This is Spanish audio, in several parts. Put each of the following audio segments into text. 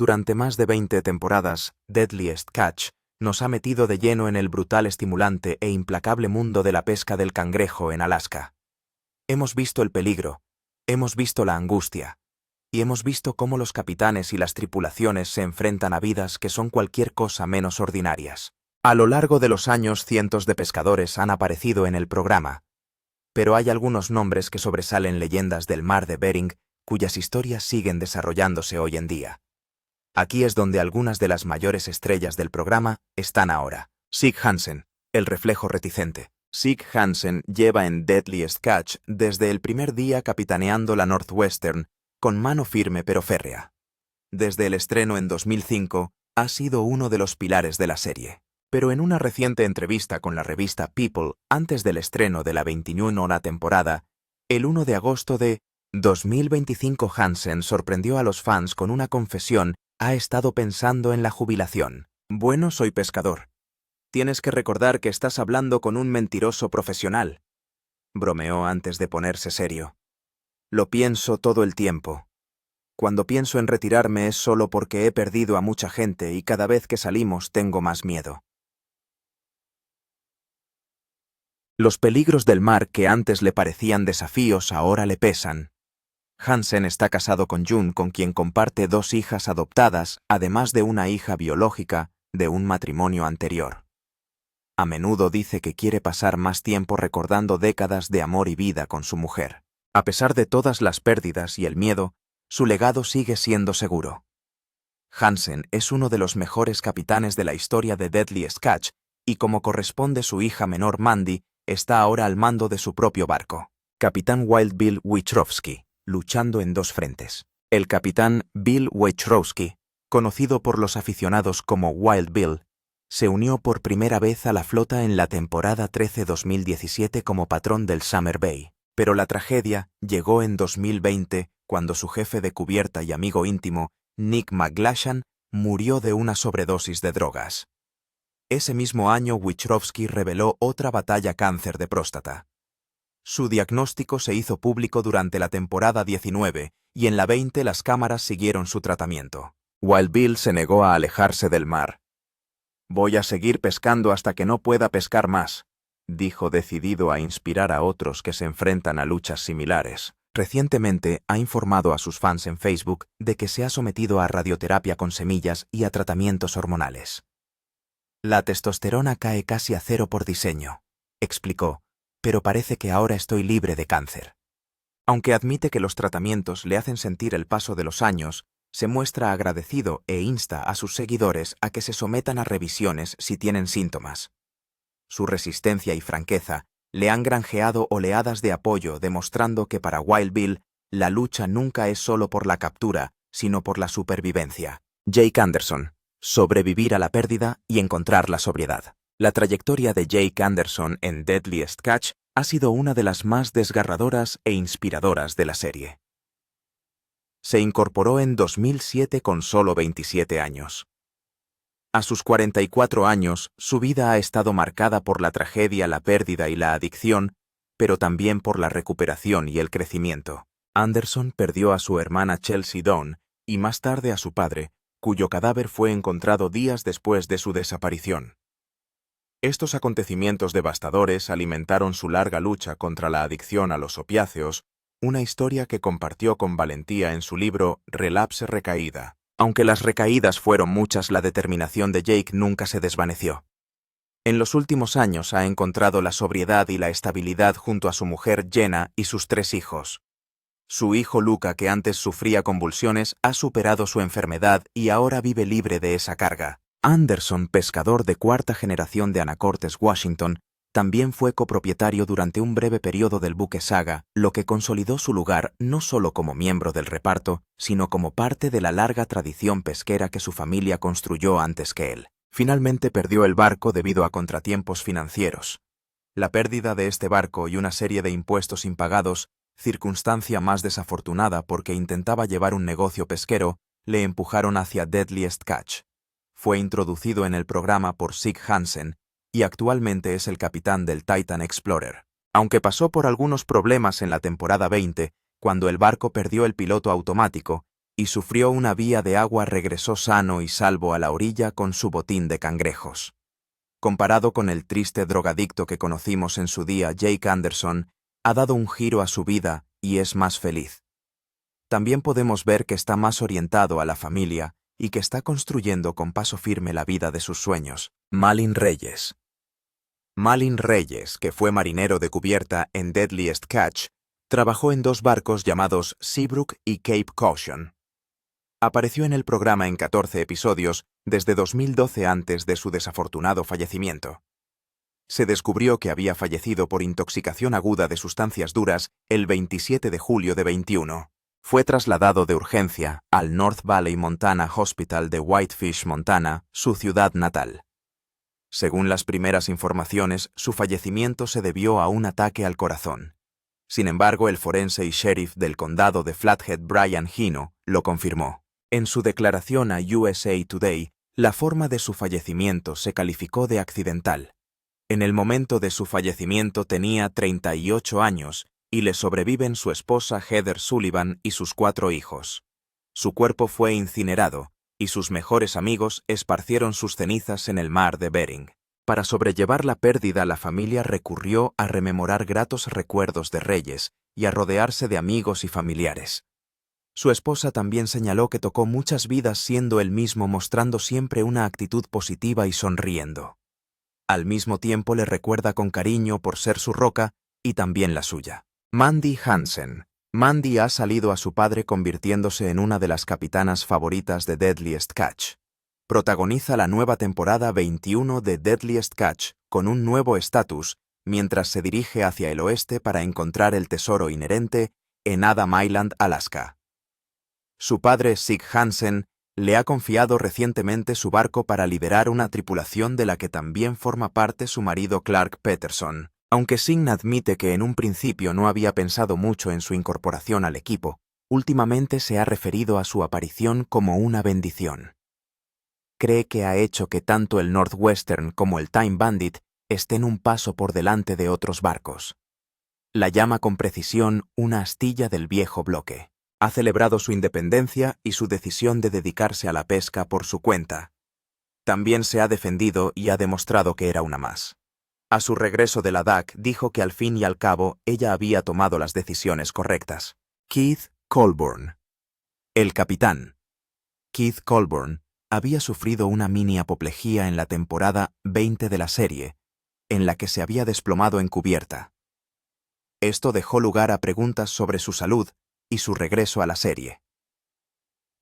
Durante más de 20 temporadas, Deadliest Catch nos ha metido de lleno en el brutal, estimulante e implacable mundo de la pesca del cangrejo en Alaska. Hemos visto el peligro, hemos visto la angustia, y hemos visto cómo los capitanes y las tripulaciones se enfrentan a vidas que son cualquier cosa menos ordinarias. A lo largo de los años, cientos de pescadores han aparecido en el programa, pero hay algunos nombres que sobresalen leyendas del mar de Bering cuyas historias siguen desarrollándose hoy en día. Aquí es donde algunas de las mayores estrellas del programa están ahora. Sig Hansen, el reflejo reticente. Sig Hansen lleva en Deadliest Catch desde el primer día capitaneando la Northwestern con mano firme pero férrea. Desde el estreno en 2005, ha sido uno de los pilares de la serie. Pero en una reciente entrevista con la revista People, antes del estreno de la 21ª temporada, el 1 de agosto de 2025, Hansen sorprendió a los fans con una confesión: ha estado pensando en la jubilación. Bueno, soy pescador. Tienes que recordar que estás hablando con un mentiroso profesional. Bromeó antes de ponerse serio. Lo pienso todo el tiempo. Cuando pienso en retirarme es solo porque he perdido a mucha gente y cada vez que salimos tengo más miedo. Los peligros del mar que antes le parecían desafíos ahora le pesan. Hansen está casado con June, con quien comparte 2 hijas adoptadas, además de una hija biológica de un matrimonio anterior. A menudo dice que quiere pasar más tiempo recordando décadas de amor y vida con su mujer. A pesar de todas las pérdidas y el miedo, su legado sigue siendo seguro. Hansen es uno de los mejores capitanes de la historia de Deadliest Catch y, como corresponde, su hija menor Mandy está ahora al mando de su propio barco. Capitán Wild Bill Wichrowski, luchando en 2 frentes. El capitán Bill Wichrowski, conocido por los aficionados como Wild Bill, se unió por primera vez a la flota en la temporada 13-2017 como patrón del Summer Bay. Pero la tragedia llegó en 2020, cuando su jefe de cubierta y amigo íntimo, Nick McGlashan, murió de una sobredosis de drogas. Ese mismo año, Wichrowski reveló otra batalla: cáncer de próstata. Su diagnóstico se hizo público durante la temporada 19, y en la 20 las cámaras siguieron su tratamiento. Wild Bill se negó a alejarse del mar. «Voy a seguir pescando hasta que no pueda pescar más», dijo, decidido a inspirar a otros que se enfrentan a luchas similares. Recientemente ha informado a sus fans en Facebook de que se ha sometido a radioterapia con semillas y a tratamientos hormonales. «La testosterona cae casi a 0 por diseño», explicó, «pero parece que ahora estoy libre de cáncer». Aunque admite que los tratamientos le hacen sentir el paso de los años, se muestra agradecido e insta a sus seguidores a que se sometan a revisiones si tienen síntomas. Su resistencia y franqueza le han granjeado oleadas de apoyo, demostrando que para Wild Bill la lucha nunca es solo por la captura, sino por la supervivencia. Jake Anderson: sobrevivir a la pérdida y encontrar la sobriedad. La trayectoria de Jake Anderson en Deadliest Catch ha sido una de las más desgarradoras e inspiradoras de la serie. Se incorporó en 2007 con solo 27 años. A sus 44 años, su vida ha estado marcada por la tragedia, la pérdida y la adicción, pero también por la recuperación y el crecimiento. Anderson perdió a su hermana Chelsea Dawn y más tarde a su padre, cuyo cadáver fue encontrado días después de su desaparición. Estos acontecimientos devastadores alimentaron su larga lucha contra la adicción a los opiáceos, una historia que compartió con valentía en su libro Relapse Recaída. Aunque las recaídas fueron muchas, la determinación de Jake nunca se desvaneció. En los últimos años ha encontrado la sobriedad y la estabilidad junto a su mujer Jenna y sus 3 hijos. Su hijo Luca, que antes sufría convulsiones, ha superado su enfermedad y ahora vive libre de esa carga. Anderson, pescador de 4ª generación de Anacortes, Washington, también fue copropietario durante un breve periodo del buque Saga, lo que consolidó su lugar no solo como miembro del reparto, sino como parte de la larga tradición pesquera que su familia construyó antes que él. Finalmente perdió el barco debido a contratiempos financieros. La pérdida de este barco y una serie de impuestos impagados, circunstancia más desafortunada porque intentaba llevar un negocio pesquero, le empujaron hacia Deadliest Catch. Fue introducido en el programa por Sig Hansen, y actualmente es el capitán del Titan Explorer. Aunque pasó por algunos problemas en la temporada 20, cuando el barco perdió el piloto automático y sufrió una vía de agua, regresó sano y salvo a la orilla con su botín de cangrejos. Comparado con el triste drogadicto que conocimos en su día, Jake Anderson ha dado un giro a su vida y es más feliz. También podemos ver que está más orientado a la familia y que está construyendo con paso firme la vida de sus sueños. Malin Reyes. Malin Reyes, que fue marinero de cubierta en Deadliest Catch, trabajó en dos barcos llamados Seabrook y Cape Caution. Apareció en el programa en 14 episodios desde 2012 antes de su desafortunado fallecimiento. Se descubrió que había fallecido por intoxicación aguda de sustancias duras el 27 de julio de 21. Fue trasladado de urgencia al North Valley Montana Hospital de Whitefish, Montana, su ciudad natal. Según las primeras informaciones, su fallecimiento se debió a un ataque al corazón. Sin embargo, el forense y sheriff del condado de Flathead, Brian Hino, lo confirmó. En su declaración a USA Today, la forma de su fallecimiento se calificó de accidental. En el momento de su fallecimiento tenía 38 años y le sobreviven su esposa Heather Sullivan y sus 4 hijos. Su cuerpo fue incinerado y sus mejores amigos esparcieron sus cenizas en el mar de Bering. Para sobrellevar la pérdida, la familia recurrió a rememorar gratos recuerdos de Reyes y a rodearse de amigos y familiares. Su esposa también señaló que tocó muchas vidas siendo él mismo, mostrando siempre una actitud positiva y sonriendo. Al mismo tiempo le recuerda con cariño por ser su roca y también la suya. Mandy Hansen. Mandy ha salido a su padre convirtiéndose en una de las capitanas favoritas de Deadliest Catch. Protagoniza la nueva temporada 21 de Deadliest Catch con un nuevo estatus mientras se dirige hacia el oeste para encontrar el tesoro inherente en Adam Island, Alaska. Su padre, Sig Hansen, le ha confiado recientemente su barco para liderar una tripulación de la que también forma parte su marido Clark Peterson. Aunque Sig admite que en un principio no había pensado mucho en su incorporación al equipo, últimamente se ha referido a su aparición como una bendición. Cree que ha hecho que tanto el Northwestern como el Time Bandit estén un paso por delante de otros barcos. La llama con precisión una astilla del viejo bloque. Ha celebrado su independencia y su decisión de dedicarse a la pesca por su cuenta. También se ha defendido y ha demostrado que era una más. A su regreso de la DAC dijo que al fin y al cabo ella había tomado las decisiones correctas. Keith Colburn. El capitán. Keith Colburn había sufrido una mini apoplejía en la temporada 20 de la serie, en la que se había desplomado en cubierta. Esto dejó lugar a preguntas sobre su salud y su regreso a la serie.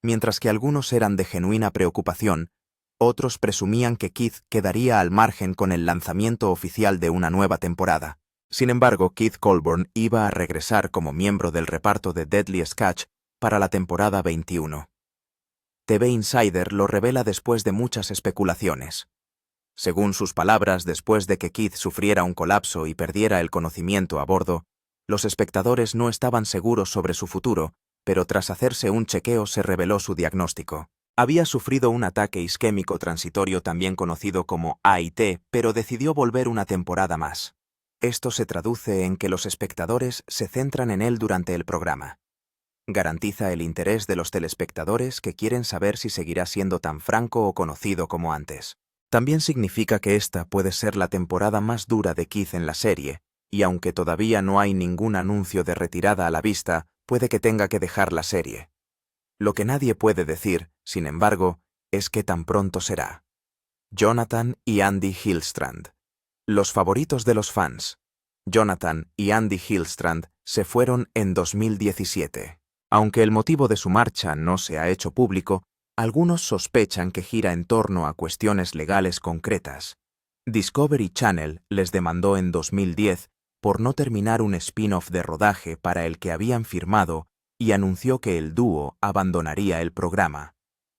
Mientras que algunos eran de genuina preocupación, otros presumían que Keith quedaría al margen con el lanzamiento oficial de una nueva temporada. Sin embargo, Keith Colburn iba a regresar como miembro del reparto de Deadliest Catch para la temporada 21. TV Insider lo revela después de muchas especulaciones. Según sus palabras, después de que Keith sufriera un colapso y perdiera el conocimiento a bordo, los espectadores no estaban seguros sobre su futuro, pero tras hacerse un chequeo se reveló su diagnóstico. Había sufrido un ataque isquémico transitorio, también conocido como AIT, pero decidió volver una temporada más. Esto se traduce en que los espectadores se centran en él durante el programa. Garantiza el interés de los telespectadores que quieren saber si seguirá siendo tan franco o conocido como antes. También significa que esta puede ser la temporada más dura de Keith en la serie, y aunque todavía no hay ningún anuncio de retirada a la vista, puede que tenga que dejar la serie. Lo que nadie puede decir, sin embargo, es que tan pronto será. Jonathan y Andy Hillstrand. Los favoritos de los fans. Jonathan y Andy Hillstrand se fueron en 2017. Aunque el motivo de su marcha no se ha hecho público, algunos sospechan que gira en torno a cuestiones legales concretas. Discovery Channel les demandó en 2010 por no terminar un spin-off de rodaje para el que habían firmado y anunció que el dúo abandonaría el programa.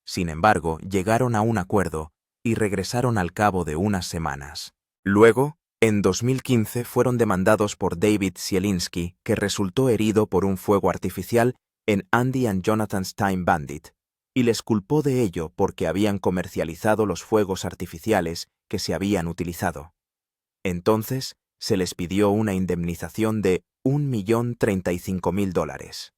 Sin embargo, llegaron a un acuerdo y regresaron al cabo de unas semanas. Luego, en 2015 fueron demandados por David Zielinski, que resultó herido por un fuego artificial en Andy and Jonathan's Time Bandit, y les culpó de ello porque habían comercializado los fuegos artificiales que se habían utilizado. Entonces, se les pidió una indemnización de $1.035.000.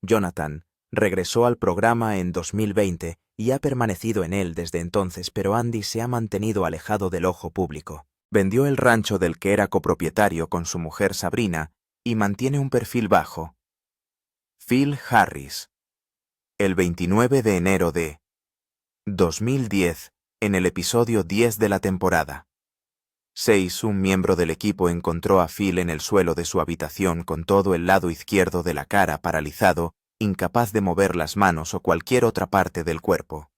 Jonathan Regresó al programa en 2020 y ha permanecido en él desde entonces, pero Andy se ha mantenido alejado del ojo público. Vendió el rancho del que era copropietario con su mujer Sabrina y mantiene un perfil bajo. Phil Harris. El 29 de enero de 2010, en el episodio 10 de la temporada 6, un miembro del equipo encontró a Phil en el suelo de su habitación con todo el lado izquierdo de la cara paralizado, incapaz de mover las manos o cualquier otra parte del cuerpo.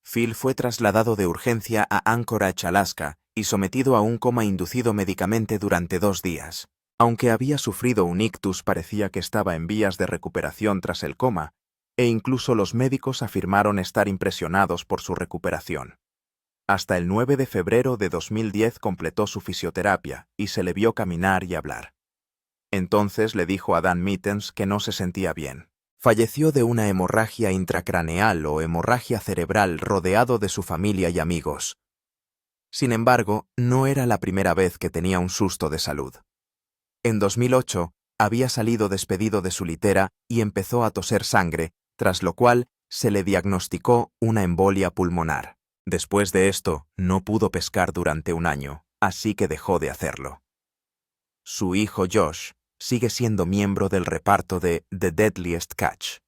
Phil fue trasladado de urgencia a Anchorage, Alaska, y sometido a un coma inducido médicamente durante 2 días. Aunque había sufrido un ictus, parecía que estaba en vías de recuperación tras el coma, e incluso los médicos afirmaron estar impresionados por su recuperación. Hasta el 9 de febrero de 2010 completó su fisioterapia y se le vio caminar y hablar. Entonces le dijo a Dan Mittens que no se sentía bien. Falleció de una hemorragia intracraneal o hemorragia cerebral rodeado de su familia y amigos. Sin embargo, no era la primera vez que tenía un susto de salud. En 2008, había salido despedido de su litera y empezó a toser sangre, tras lo cual se le diagnosticó una embolia pulmonar. Después de esto, no pudo pescar durante 1 año, así que dejó de hacerlo. Su hijo Josh sigue siendo miembro del reparto de The Deadliest Catch.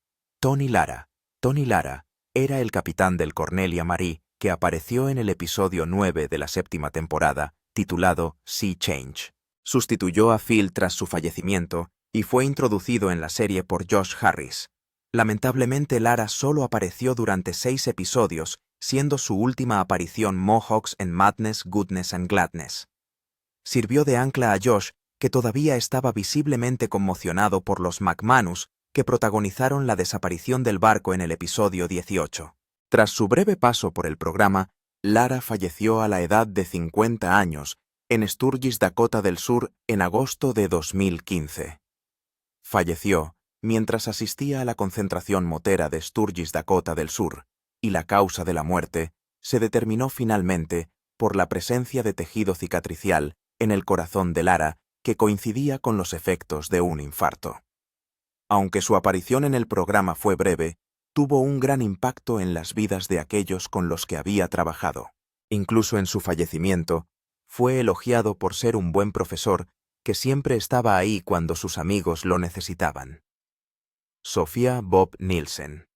Tony Lara. Tony Lara era el capitán del Cornelia Marie que apareció en el episodio 9 de la 7ª temporada, titulado Sea Change. Sustituyó a Phil tras su fallecimiento y fue introducido en la serie por Josh Harris. Lamentablemente, Lara solo apareció durante 6 episodios, siendo su última aparición Mohawks en Madness, Goodness and Gladness. Sirvió de ancla a Josh, que todavía estaba visiblemente conmocionado por los McManus, que protagonizaron la desaparición del barco en el episodio 18. Tras su breve paso por el programa, Lara falleció a la edad de 50 años, en Sturgis, Dakota del Sur, en agosto de 2015. Falleció mientras asistía a la concentración motera de Sturgis, Dakota del Sur, y la causa de la muerte se determinó finalmente por la presencia de tejido cicatricial en el corazón de Lara que coincidía con los efectos de un infarto. Aunque su aparición en el programa fue breve, tuvo un gran impacto en las vidas de aquellos con los que había trabajado. Incluso en su fallecimiento, fue elogiado por ser un buen profesor que siempre estaba ahí cuando sus amigos lo necesitaban. Sofía Bob Nielsen.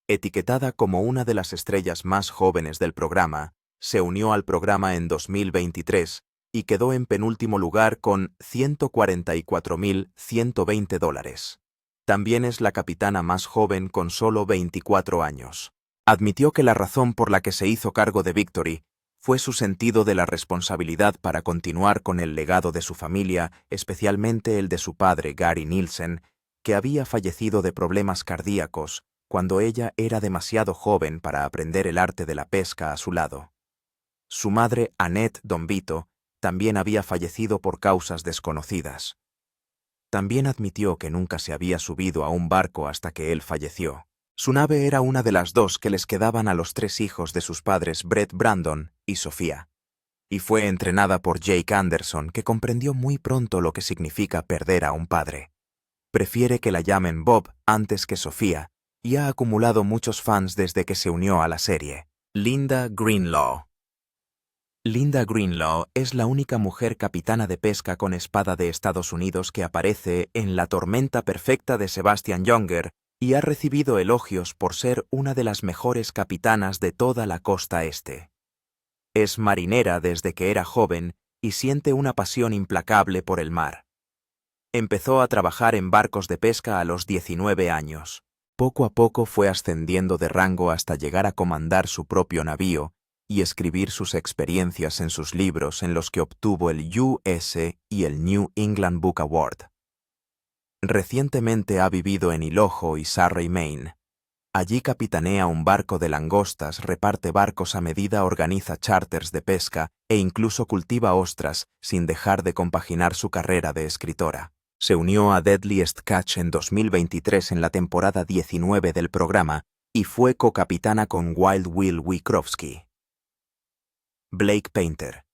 Etiquetada como una de las estrellas más jóvenes del programa, se unió al programa en 2023 y quedó en penúltimo lugar con $144,120. También es la capitana más joven con solo 24 años. Admitió que la razón por la que se hizo cargo de Victory fue su sentido de la responsabilidad para continuar con el legado de su familia, especialmente el de su padre Gary Nielsen, que había fallecido de problemas cardíacos cuando ella era demasiado joven para aprender el arte de la pesca a su lado. Su madre, Annette Dombito, también había fallecido por causas desconocidas. También admitió que nunca se había subido a un barco hasta que él falleció. Su nave era una de las 2 que les quedaban a los 3 hijos de sus padres Brett Brandon y Sofía. Y fue entrenada por Jake Anderson, que comprendió muy pronto lo que significa perder a un padre. Prefiere que la llamen Bob antes que Sofía, y ha acumulado muchos fans desde que se unió a la serie. Linda Greenlaw. Linda Greenlaw es la única mujer capitana de pesca con espada de Estados Unidos que aparece en La tormenta perfecta de Sebastian Junger y ha recibido elogios por ser una de las mejores capitanas de toda la costa este. Es marinera desde que era joven y siente una pasión implacable por el mar. Empezó a trabajar en barcos de pesca a los 19 años. Poco a poco fue ascendiendo de rango hasta llegar a comandar su propio navío y escribir sus experiencias en sus libros, en los que obtuvo el US y el New England Book Award. Recientemente ha vivido en Iloho y Surrey, Maine. Allí capitanea un barco de langostas, reparte barcos a medida, organiza charters de pesca e incluso cultiva ostras, sin dejar de compaginar su carrera de escritora. Se unió a Deadliest Catch en 2023 en la temporada 19 del programa y fue co-capitana con Wild Will Wieckowski. Blake Painter.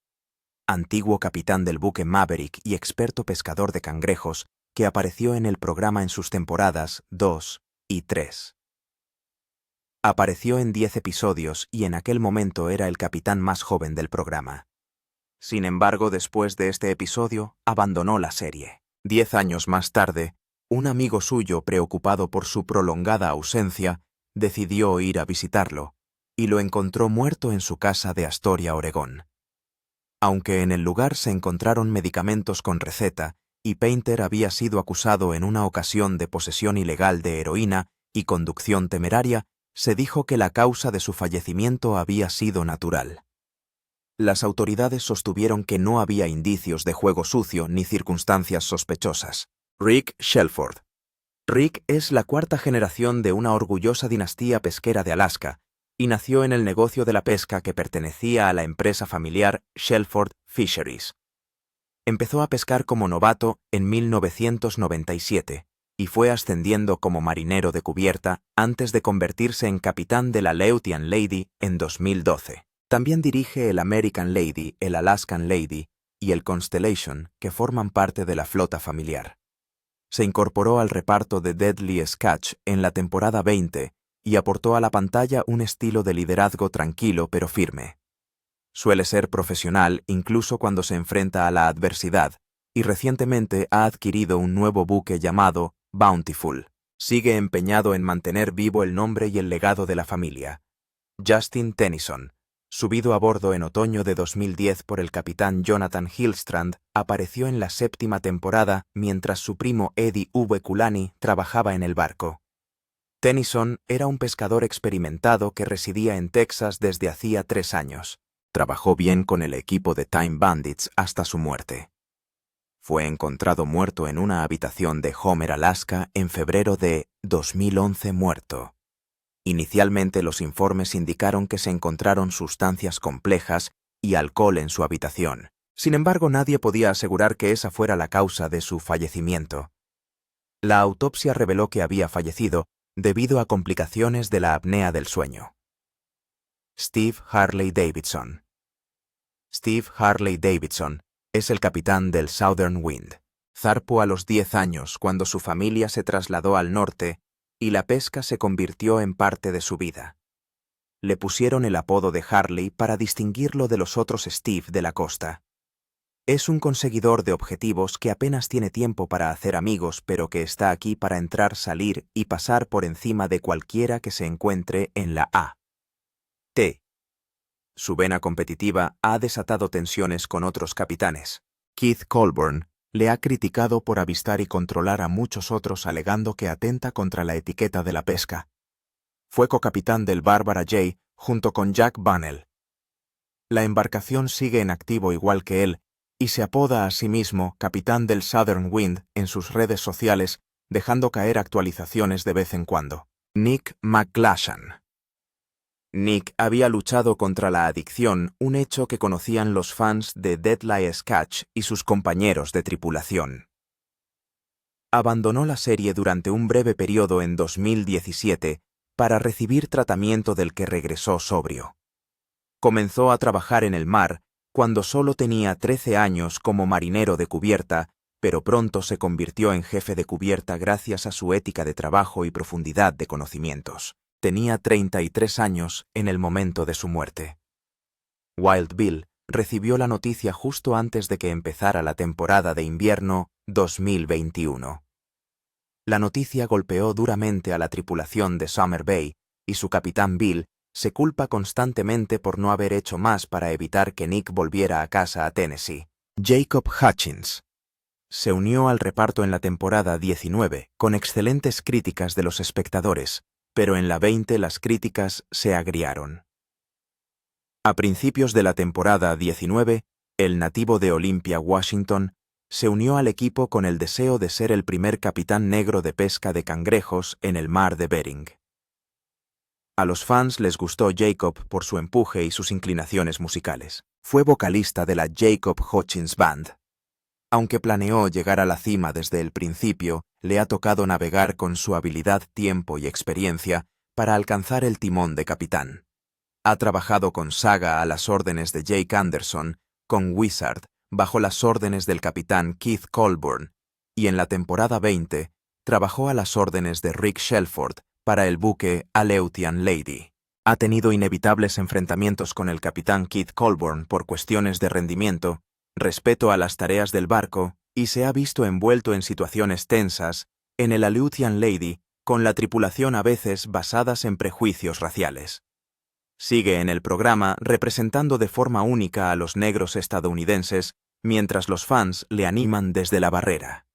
Antiguo capitán del buque Maverick y experto pescador de cangrejos, que apareció en el programa en sus temporadas 2, y 3. Apareció en 10 episodios y en aquel momento era el capitán más joven del programa. Sin embargo, después de este episodio, abandonó la serie. 10 años más tarde, un amigo suyo, preocupado por su prolongada ausencia, decidió ir a visitarlo, y lo encontró muerto en su casa de Astoria, Oregón. Aunque en el lugar se encontraron medicamentos con receta, y Painter había sido acusado en una ocasión de posesión ilegal de heroína y conducción temeraria, se dijo que la causa de su fallecimiento había sido natural. Las autoridades sostuvieron que no había indicios de juego sucio ni circunstancias sospechosas. Rick Shelford. Rick es la cuarta generación de una orgullosa dinastía pesquera de Alaska y nació en el negocio de la pesca que pertenecía a la empresa familiar Shelford Fisheries. Empezó a pescar como novato en 1997 y fue ascendiendo como marinero de cubierta antes de convertirse en capitán de la Leutian Lady en 2012. También dirige el American Lady, el Alaskan Lady y el Constellation, que forman parte de la flota familiar. Se incorporó al reparto de Deadly Catch en la temporada 20 y aportó a la pantalla un estilo de liderazgo tranquilo pero firme. Suele ser profesional incluso cuando se enfrenta a la adversidad, y recientemente ha adquirido un nuevo buque llamado Bountiful. Sigue empeñado en mantener vivo el nombre y el legado de la familia. Justin Tennyson, subido a bordo en otoño de 2010 por el capitán Jonathan Hillstrand, apareció en la 7ª temporada mientras su primo Eddie V. Kulani trabajaba en el barco. Tennyson era un pescador experimentado que residía en Texas desde hacía 3 años. Trabajó bien con el equipo de Time Bandits hasta su muerte. Fue encontrado muerto en una habitación de Homer, Alaska, en febrero de 2011 muerto. Inicialmente los informes indicaron que se encontraron sustancias complejas y alcohol en su habitación. Sin embargo, nadie podía asegurar que esa fuera la causa de su fallecimiento. La autopsia reveló que había fallecido debido a complicaciones de la apnea del sueño. Steve Harley Davidson. Steve Harley Davidson es el capitán del Southern Wind. Zarpó a los 10 años cuando su familia se trasladó al norte y la pesca se convirtió en parte de su vida. Le pusieron el apodo de Harley para distinguirlo de los otros Steve de la costa. Es un conseguidor de objetivos que apenas tiene tiempo para hacer amigos, pero que está aquí para entrar, salir y pasar por encima de cualquiera que se encuentre en la A.T. Su vena competitiva ha desatado tensiones con otros capitanes. Keith Colburn le ha criticado por avistar y controlar a muchos otros alegando que atenta contra la etiqueta de la pesca. Fue cocapitán del Barbara J. junto con Jack Bunnell. La embarcación sigue en activo igual que él y se apoda a sí mismo capitán del Southern Wind en sus redes sociales, dejando caer actualizaciones de vez en cuando. Nick McGlashan. Nick había luchado contra la adicción, un hecho que conocían los fans de Deadly Catch y sus compañeros de tripulación. Abandonó la serie durante un breve periodo en 2017 para recibir tratamiento del que regresó sobrio. Comenzó a trabajar en el mar cuando solo tenía 13 años como marinero de cubierta, pero pronto se convirtió en jefe de cubierta gracias a su ética de trabajo y profundidad de conocimientos. Tenía 33 años en el momento de su muerte. Wild Bill recibió la noticia justo antes de que empezara la temporada de invierno 2021. La noticia golpeó duramente a la tripulación de Summer Bay, y su capitán Bill se culpa constantemente por no haber hecho más para evitar que Nick volviera a casa a Tennessee. Jacob Hutchins se unió al reparto en la temporada 19 con excelentes críticas de los espectadores, pero en la 20 las críticas se agriaron. A principios de la temporada 19, el nativo de Olympia, Washington, se unió al equipo con el deseo de ser el primer capitán negro de pesca de cangrejos en el mar de Bering. A los fans les gustó Jacob por su empuje y sus inclinaciones musicales. Fue vocalista de la Jacob Hutchins Band. Aunque planeó llegar a la cima desde el principio, le ha tocado navegar con su habilidad, tiempo y experiencia para alcanzar el timón de capitán. Ha trabajado con Saga a las órdenes de Jake Anderson, con Wizard bajo las órdenes del capitán Keith Colburn, y en la temporada 20 trabajó a las órdenes de Rick Shelford para el buque Aleutian Lady. Ha tenido inevitables enfrentamientos con el capitán Keith Colburn por cuestiones de rendimiento, respeto a las tareas del barco y se ha visto envuelto en situaciones tensas en el Aleutian Lady con la tripulación a veces basadas en prejuicios raciales. Sigue en el programa representando de forma única a los negros estadounidenses mientras los fans le animan desde la barrera.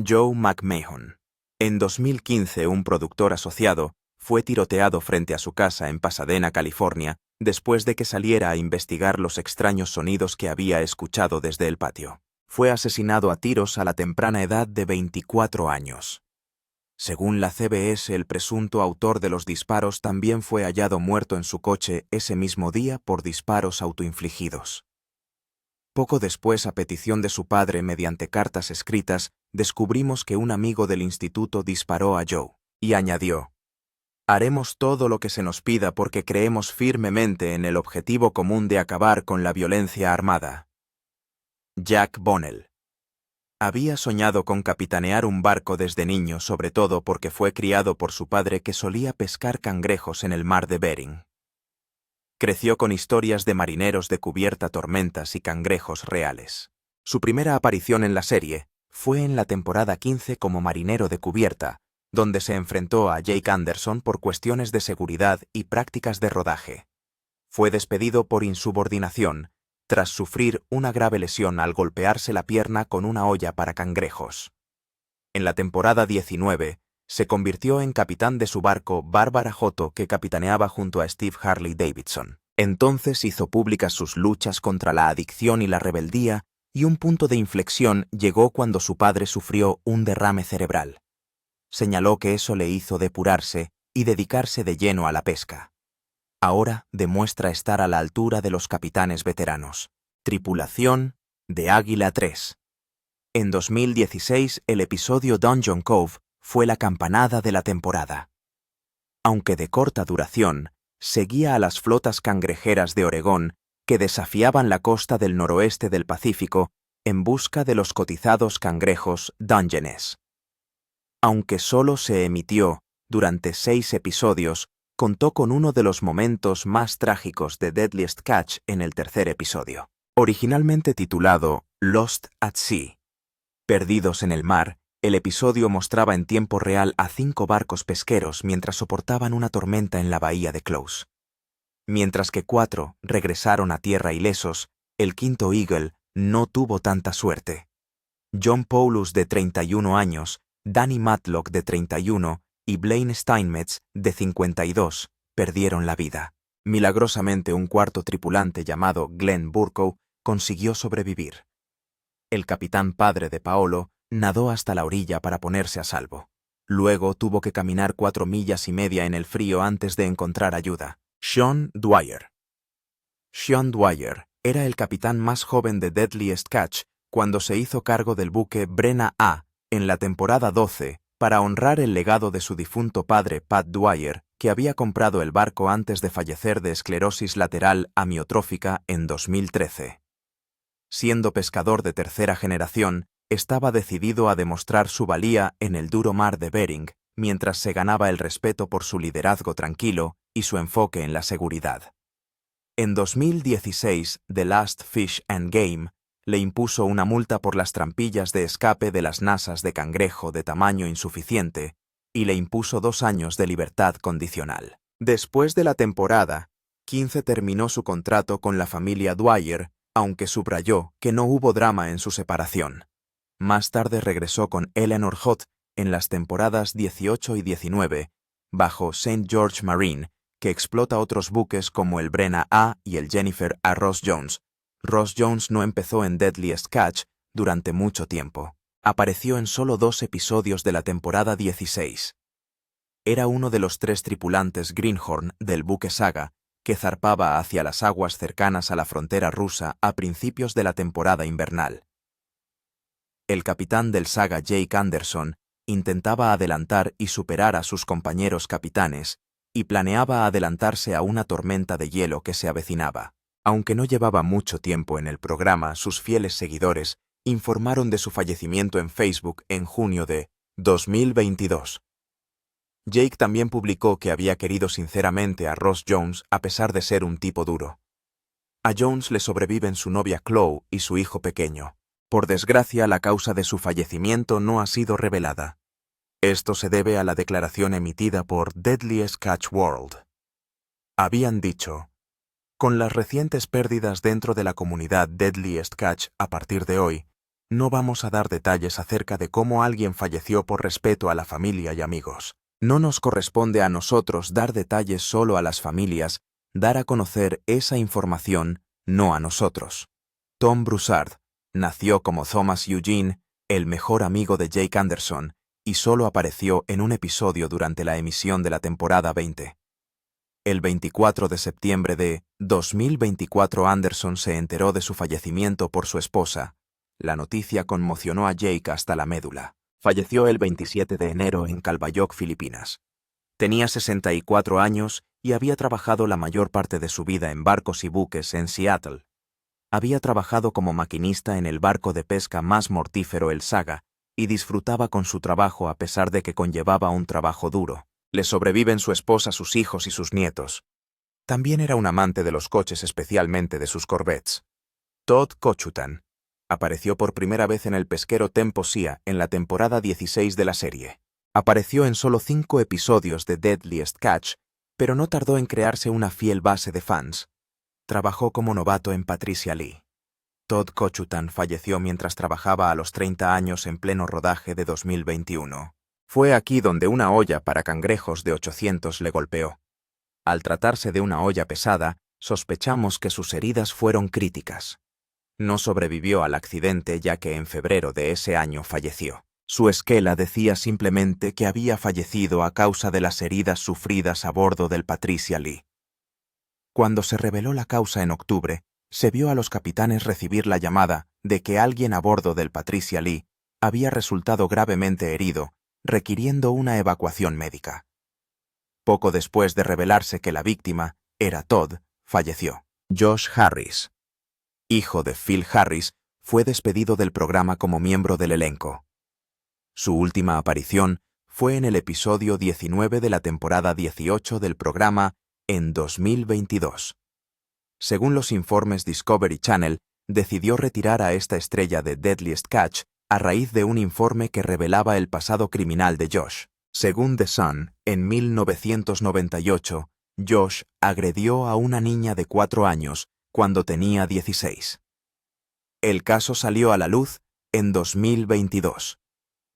Joe McMahon. En 2015, un productor asociado fue tiroteado frente a su casa en Pasadena, California, después de que saliera a investigar los extraños sonidos que había escuchado desde el patio. Fue asesinado a tiros a la temprana edad de 24 años. Según la CBS, el presunto autor de los disparos también fue hallado muerto en su coche ese mismo día por disparos autoinfligidos. Poco después, a petición de su padre mediante cartas escritas, descubrimos que un amigo del instituto disparó a Joe, y añadió: «Haremos todo lo que se nos pida porque creemos firmemente en el objetivo común de acabar con la violencia armada». Jack Bonnell. Había soñado con capitanear un barco desde niño, sobre todo porque fue criado por su padre que solía pescar cangrejos en el mar de Bering. Creció con historias de marineros de cubierta, tormentas y cangrejos reales. Su primera aparición en la serie fue en la temporada 15 como marinero de cubierta, donde se enfrentó a Jake Anderson por cuestiones de seguridad y prácticas de rodaje. Fue despedido por insubordinación, tras sufrir una grave lesión al golpearse la pierna con una olla para cangrejos. En la temporada 19, se convirtió en capitán de su barco Bárbara Joto, que capitaneaba junto a Steve Harley Davidson. Entonces hizo públicas sus luchas contra la adicción y la rebeldía, y un punto de inflexión llegó cuando su padre sufrió un derrame cerebral. Señaló que eso le hizo depurarse y dedicarse de lleno a la pesca. Ahora demuestra estar a la altura de los capitanes veteranos. Tripulación de Águila 3. En 2016, el episodio Dungeon Cove fue la campanada de la temporada. Aunque de corta duración, seguía a las flotas cangrejeras de Oregón que desafiaban la costa del noroeste del Pacífico en busca de los cotizados cangrejos Dungeness. Aunque solo se emitió durante 6 episodios, contó con uno de los momentos más trágicos de Deadliest Catch en el tercer episodio. Originalmente titulado Lost at Sea, Perdidos en el mar, el episodio mostraba en tiempo real a 5 barcos pesqueros mientras soportaban una tormenta en la bahía de Close. Mientras que 4 regresaron a tierra ilesos, el quinto Eagle no tuvo tanta suerte. John Paulus, de 31 años, Danny Matlock, de 31, y Blaine Steinmetz, de 52, perdieron la vida. Milagrosamente, un cuarto tripulante llamado Glenn Burkow consiguió sobrevivir. El capitán padre de Paolo nadó hasta la orilla para ponerse a salvo. Luego tuvo que caminar 4 millas y media en el frío antes de encontrar ayuda. Sean Dwyer. Sean Dwyer era el capitán más joven de Deadliest Catch cuando se hizo cargo del buque Brenna A en la temporada 12 para honrar el legado de su difunto padre Pat Dwyer, que había comprado el barco antes de fallecer de esclerosis lateral amiotrófica en 2013. Siendo pescador de tercera generación, estaba decidido a demostrar su valía en el duro mar de Bering, mientras se ganaba el respeto por su liderazgo tranquilo y su enfoque en la seguridad. En 2016, The Last Fish and Game le impuso una multa por las trampillas de escape de las nasas de cangrejo de tamaño insuficiente y le impuso 2 años de libertad condicional. Después de la temporada, 15 terminó su contrato con la familia Dwyer, aunque subrayó que no hubo drama en su separación. Más tarde regresó con Eleanor Hutt en las temporadas 18 y 19, bajo St. George Marine, que explota otros buques como el Brenna A y el Jennifer A. Ross Jones. Ross Jones no empezó en Deadliest Catch durante mucho tiempo. Apareció en solo 2 episodios de la temporada 16. Era uno de los 3 tripulantes Greenhorn del buque Saga que zarpaba hacia las aguas cercanas a la frontera rusa a principios de la temporada invernal. El capitán del Saga, Jake Anderson, intentaba adelantar y superar a sus compañeros capitanes y planeaba adelantarse a una tormenta de hielo que se avecinaba. Aunque no llevaba mucho tiempo en el programa, sus fieles seguidores informaron de su fallecimiento en Facebook en junio de 2022. Jake también publicó que había querido sinceramente a Ross Jones a pesar de ser un tipo duro. A Jones le sobreviven su novia Chloe y su hijo pequeño. Por desgracia, la causa de su fallecimiento no ha sido revelada. Esto se debe a la declaración emitida por Deadliest Catch World. Habían dicho: con las recientes pérdidas dentro de la comunidad Deadliest Catch a partir de hoy, no vamos a dar detalles acerca de cómo alguien falleció por respeto a la familia y amigos. No nos corresponde a nosotros dar detalles solo a las familias, dar a conocer esa información, no a nosotros. Tom Broussard nació como Thomas Eugene, el mejor amigo de Jake Anderson, y solo apareció en un episodio durante la emisión de la temporada 20. El 24 de septiembre de 2024 Anderson se enteró de su fallecimiento por su esposa. La noticia conmocionó a Jake hasta la médula. Falleció el 27 de enero en Calbayog, Filipinas. Tenía 64 años y había trabajado la mayor parte de su vida en barcos y buques en Seattle. Había trabajado como maquinista en el barco de pesca más mortífero, el Saga, y disfrutaba con su trabajo a pesar de que conllevaba un trabajo duro. Le sobreviven su esposa, sus hijos y sus nietos. También era un amante de los coches, especialmente de sus Corvettes. Todd Kochutan apareció por primera vez en el pesquero Tempo Sea en la temporada 16 de la serie. Apareció en solo 5 episodios de Deadliest Catch, pero no tardó en crearse una fiel base de fans. Trabajó como novato en Patricia Lee. Todd Kochutan falleció mientras trabajaba a los 30 años en pleno rodaje de 2021. Fue aquí donde una olla para cangrejos de 800 le golpeó. Al tratarse de una olla pesada, sospechamos que sus heridas fueron críticas. No sobrevivió al accidente ya que en febrero de ese año falleció. Su esquela decía simplemente que había fallecido a causa de las heridas sufridas a bordo del Patricia Lee. Cuando se reveló la causa en octubre, se vio a los capitanes recibir la llamada de que alguien a bordo del Patricia Lee había resultado gravemente herido, requiriendo una evacuación médica. Poco después de revelarse que la víctima era Todd, falleció. Josh Harris, hijo de Phil Harris, fue despedido del programa como miembro del elenco. Su última aparición fue en el episodio 19 de la temporada 18 del programa en 2022. Según los informes, Discovery Channel decidió retirar a esta estrella de Deadliest Catch a raíz de un informe que revelaba el pasado criminal de Josh. Según The Sun, en 1998, Josh agredió a una niña de 4 años cuando tenía 16. El caso salió a la luz en 2022.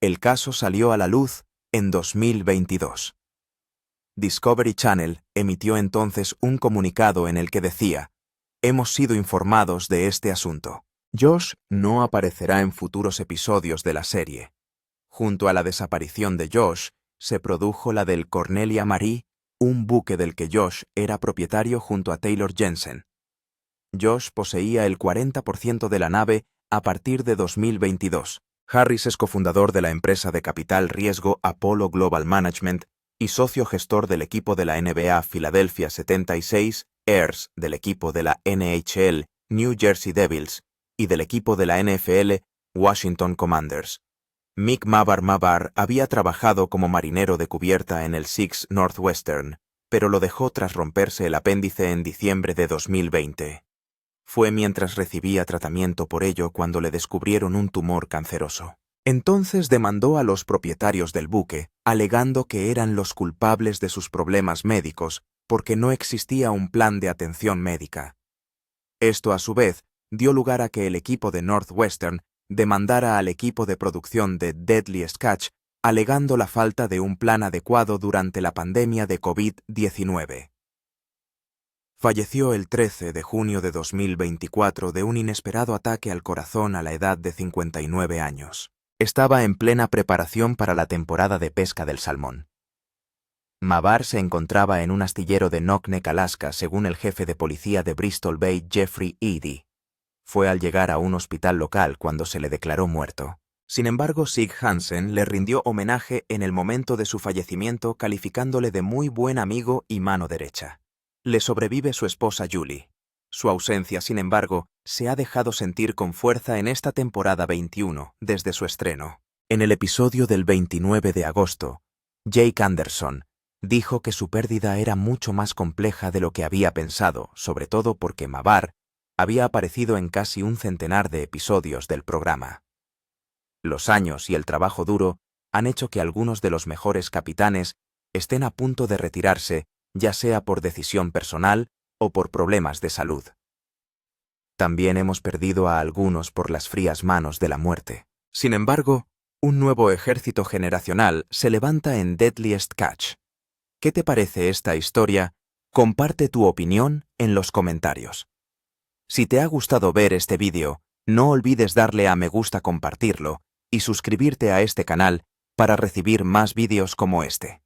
El caso salió a la luz en 2022. Discovery Channel emitió entonces un comunicado en el que decía: hemos sido informados de este asunto. Josh no aparecerá en futuros episodios de la serie. Junto a la desaparición de Josh, se produjo la del Cornelia Marie, un buque del que Josh era propietario junto a Taylor Jensen. Josh poseía el 40% de la nave a partir de 2022. Harris es cofundador de la empresa de capital riesgo Apollo Global Management y socio gestor del equipo de la NBA Philadelphia 76 Ers, del equipo de la NHL New Jersey Devils y del equipo de la NFL Washington Commanders. Mick Mabar había trabajado como marinero de cubierta en el Six Northwestern, pero lo dejó tras romperse el apéndice en diciembre de 2020. Fue mientras recibía tratamiento por ello cuando le descubrieron un tumor canceroso. Entonces demandó a los propietarios del buque, alegando que eran los culpables de sus problemas médicos porque no existía un plan de atención médica. Esto, a su vez, dio lugar a que el equipo de Northwestern demandara al equipo de producción de Deadliest Catch, alegando la falta de un plan adecuado durante la pandemia de COVID-19. Falleció el 13 de junio de 2024 de un inesperado ataque al corazón a la edad de 59 años. Estaba en plena preparación para la temporada de pesca del salmón. Mabar se encontraba en un astillero de Naknek, Alaska, según el jefe de policía de Bristol Bay, Jeffrey Eady. Fue al llegar a un hospital local cuando se le declaró muerto. Sin embargo, Sig Hansen le rindió homenaje en el momento de su fallecimiento, calificándole de muy buen amigo y mano derecha. Le sobrevive su esposa Julie. Su ausencia, sin embargo, se ha dejado sentir con fuerza en esta temporada 21, desde su estreno. En el episodio del 29 de agosto, Jake Anderson dijo que su pérdida era mucho más compleja de lo que había pensado, sobre todo porque Mavar había aparecido en casi un centenar de episodios del programa. Los años y el trabajo duro han hecho que algunos de los mejores capitanes estén a punto de retirarse, ya sea por decisión personal o por problemas de salud. También hemos perdido a algunos por las frías manos de la muerte. Sin embargo, un nuevo ejército generacional se levanta en Deadliest Catch. ¿Qué te parece esta historia? Comparte tu opinión en los comentarios. Si te ha gustado ver este vídeo, no olvides darle a me gusta, compartirlo y suscribirte a este canal para recibir más vídeos como este.